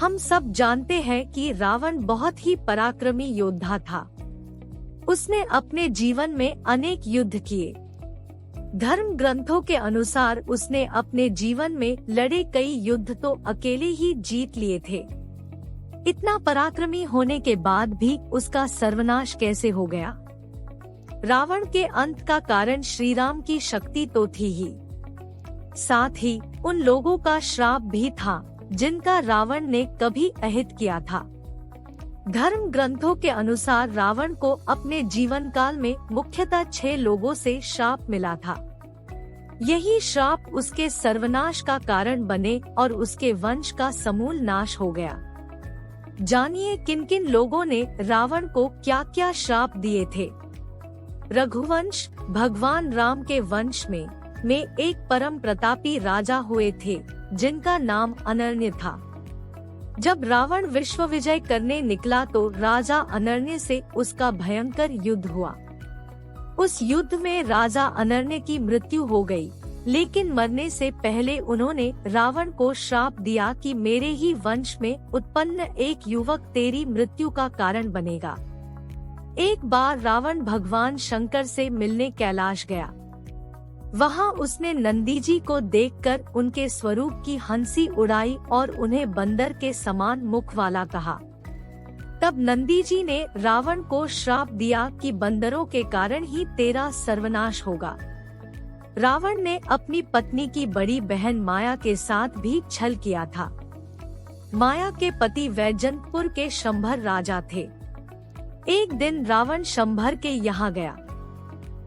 हम सब जानते हैं कि रावण बहुत ही पराक्रमी योद्धा था। उसने अपने जीवन में अनेक युद्ध किए। धर्म ग्रंथों के अनुसार उसने अपने जीवन में लड़े कई युद्ध तो अकेले ही जीत लिए थे। इतना पराक्रमी होने के बाद भी उसका सर्वनाश कैसे हो गया? रावण के अंत का कारण श्री राम की शक्ति तो थी ही, साथ ही उन लोगों का श्राप भी था जिनका रावण ने कभी अहित किया था। धर्म ग्रंथों के अनुसार रावण को अपने जीवन काल में मुख्यतः 6 लोगों से श्राप मिला था। यही श्राप उसके सर्वनाश का कारण बने और उसके वंश का समूल नाश हो गया। जानिए किन किन लोगों ने रावण को क्या क्या श्राप दिए थे। रघुवंश भगवान राम के वंश में एक परम प्रतापी राजा हुए थे जिनका नाम अनन्य था। जब रावण विश्व विजय करने निकला तो राजा अनन्य से उसका भयंकर युद्ध हुआ। उस युद्ध में राजा अनन्य की मृत्यु हो गई, लेकिन मरने से पहले उन्होंने रावण को श्राप दिया कि मेरे ही वंश में उत्पन्न एक युवक तेरी मृत्यु का कारण बनेगा। एक बार रावण भगवान शंकर से मिलने कैलाश गया। वहाँ उसने नंदी जी को देखकर उनके स्वरूप की हंसी उड़ाई और उन्हें बंदर के समान मुख वाला कहा। तब नंदी जी ने रावण को श्राप दिया कि बंदरों के कारण ही तेरा सर्वनाश होगा। रावण ने अपनी पत्नी की बड़ी बहन माया के साथ भी छल किया था। माया के पति वैजंतपुर के शंभर राजा थे। एक दिन रावण शंभर के यहाँ गया।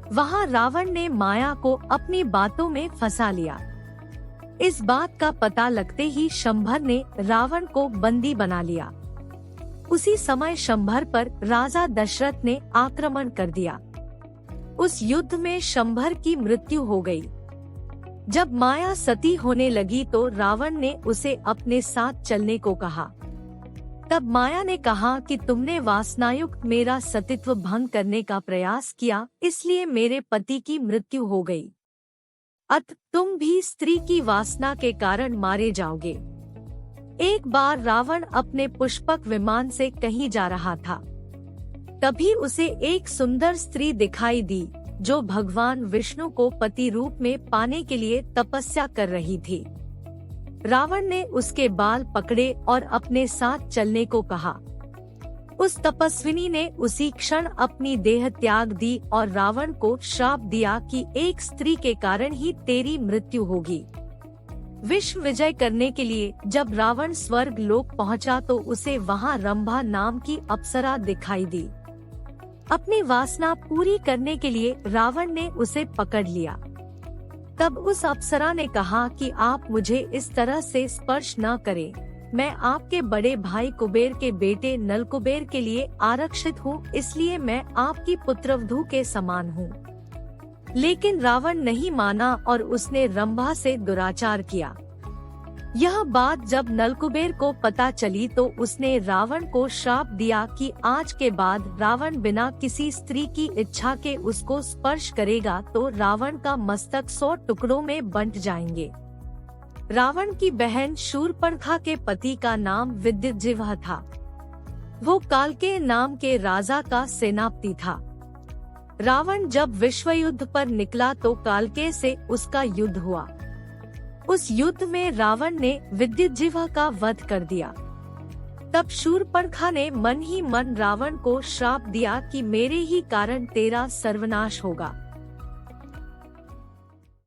वहाँ रावण ने माया को अपनी बातों में फंसा लिया। इस बात का पता लगते ही शंभर ने रावण को बंदी बना लिया। उसी समय शंभर पर राजा दशरथ ने आक्रमण कर दिया। उस युद्ध में शंभर की मृत्यु हो गई। जब माया सती होने लगी तो रावण ने उसे अपने साथ चलने को कहा। तब माया ने कहा कि तुमने वासनायुक्त मेरा सतीत्व भंग करने का प्रयास किया, इसलिए मेरे पति की मृत्यु हो गई। अतः तुम भी स्त्री की वासना के कारण मारे जाओगे। एक बार रावण अपने पुष्पक विमान से कहीं जा रहा था। तभी उसे एक सुंदर स्त्री दिखाई दी जो भगवान विष्णु को पति रूप में पाने के लिए तपस्या कर रही थी। रावण ने उसके बाल पकड़े और अपने साथ चलने को कहा। उस तपस्विनी ने उसी क्षण अपनी देह त्याग दी और रावण को श्राप दिया कि एक स्त्री के कारण ही तेरी मृत्यु होगी। विश्व विजय करने के लिए जब रावण स्वर्ग लोक पहुंचा तो उसे वहां रंभा नाम की अप्सरा दिखाई दी। अपनी वासना पूरी करने के लिए रावण ने उसे पकड़ लिया। तब उस अप्सरा ने कहा कि आप मुझे इस तरह से स्पर्श न करें। मैं आपके बड़े भाई कुबेर के बेटे नल कुबेर के लिए आरक्षित हूँ, इसलिए मैं आपकी पुत्रवधू के समान हूँ। लेकिन रावण नहीं माना और उसने रंभा से दुराचार किया। यह बात जब नलकुबेर को पता चली तो उसने रावण को श्राप दिया कि आज के बाद रावण बिना किसी स्त्री की इच्छा के उसको स्पर्श करेगा तो रावण का मस्तक 100 टुकड़ों में बंट जाएंगे। रावण की बहन शूर्पणखा के पति का नाम विद्युज्जीव था। वो कालकेय नाम के राजा का सेनापति था। रावण जब विश्व युद्ध पर निकला तो कालकेय से उसका युद्ध हुआ। उस युद्ध में रावण ने विद्युज्जीव का वध कर दिया। तब शूर्पणखा ने मन ही मन रावण को श्राप दिया कि मेरे ही कारण तेरा सर्वनाश होगा।